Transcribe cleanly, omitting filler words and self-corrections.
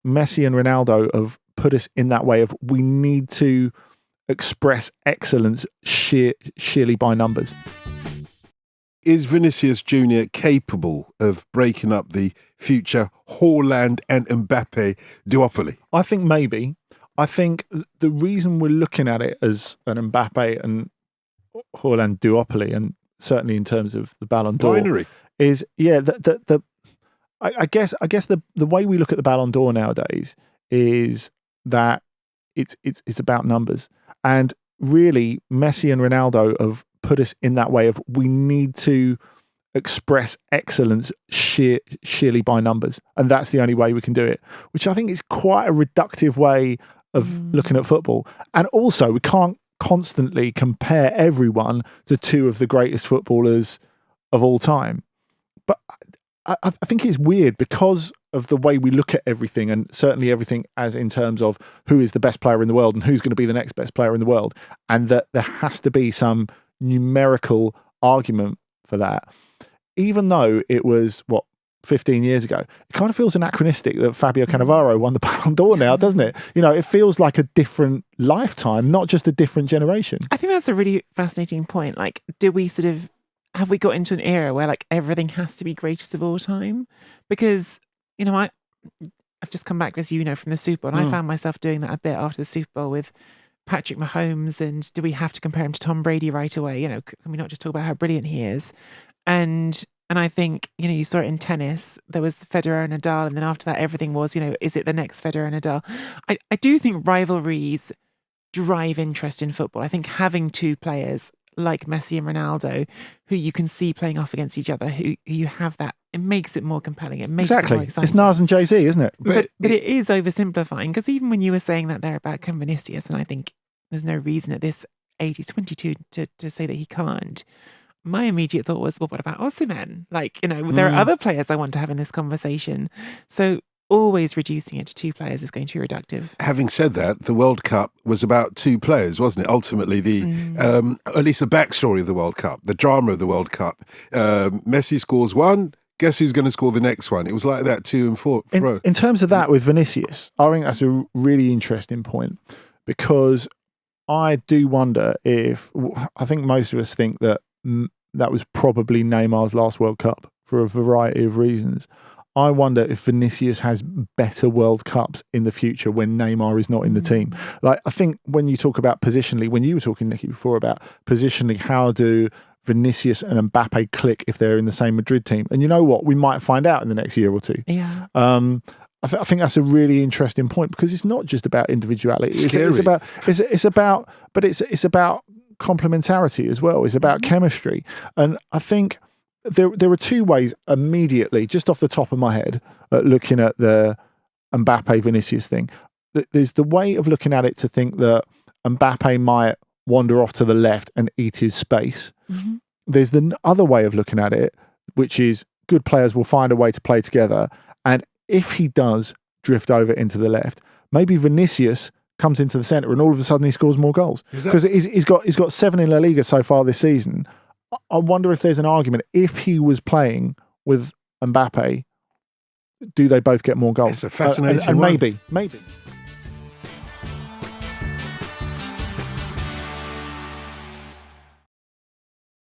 Messi and Ronaldo have put us in that way of we need to express excellence sheerly by numbers. Is Vinícius Jr. capable of breaking up the future Haaland and Mbappé duopoly? I think maybe. I think the reason we're looking at it as an Mbappé and Haaland duopoly, and certainly in terms of the Ballon d'Or, Binary. is I guess the way we look at the Ballon d'Or nowadays is that it's about numbers, and really Messi and Ronaldo have put us in that way of we need to express excellence sheerly by numbers, and that's the only way we can do it, which I think is quite a reductive way of looking at football. And also we can't constantly compare everyone to two of the greatest footballers of all time. But I think it's weird because of the way we look at everything, and certainly everything as in terms of who is the best player in the world and who's going to be the next best player in the world, and that there has to be some numerical argument for that. Even though it was, 15 years ago, it kind of feels anachronistic that Fabio Cannavaro won the Ballon d'Or now, doesn't it? You know, it feels like a different lifetime, not just a different generation. I think that's a really fascinating point. Like, have we got into an era where like everything has to be greatest of all time? Because, you know, I've just come back, as you know, from the Super Bowl, and I found myself doing that a bit after the Super Bowl with Patrick Mahomes, and do we have to compare him to Tom Brady right away? You know, can we not just talk about how brilliant he is? And I think, you know, you saw it in tennis. There was Federer and Nadal, and then after that, everything was, you know, is it the next Federer and Nadal? I do think rivalries drive interest in football. I think having two players like Messi and Ronaldo, who you can see playing off against each other, who you have that, it makes it more compelling. It makes it more exciting. It's Nas and Jay-Z, isn't it? But it is oversimplifying, because even when you were saying that there about Vinícius, and I think there's no reason at this age, he's 22, to say that he can't. My immediate thought was, well, what about Osimhen? Like, you know, there are other players I want to have in this conversation. So always reducing it to two players is going to be reductive. Having said that, the World Cup was about two players, wasn't it? Ultimately, at least the backstory of the World Cup, the drama of the World Cup. Messi scores one, guess who's going to score the next one? It was like that to and fro. In terms of that with Vinícius, I think that's a really interesting point, because I do wonder if, I think most of us think that that was probably Neymar's last World Cup for a variety of reasons. I wonder if Vinícius has better World Cups in the future when Neymar is not in the team. Like, I think when you talk about positionally, when you were talking, Nicky, before about positionally, how do Vinícius and Mbappé click if they're in the same Madrid team? And you know what? We might find out in the next year or two. Yeah. I think that's a really interesting point, because it's not just about individuality. It's about complementarity as well. It's about chemistry. And I think there are two ways immediately, just off the top of my head, looking at the Mbappé Vinícius thing. There's the way of looking at it to think that Mbappé might wander off to the left and eat his space. Mm-hmm. There's the other way of looking at it, which is good players will find a way to play together. And if he does drift over into the left, maybe Vinícius comes into the centre and all of a sudden he scores more goals, because he's got 7 in La Liga so far this season. I wonder if there's an argument, if he was playing with Mbappé, do they both get more goals? It's a fascinating and one. maybe.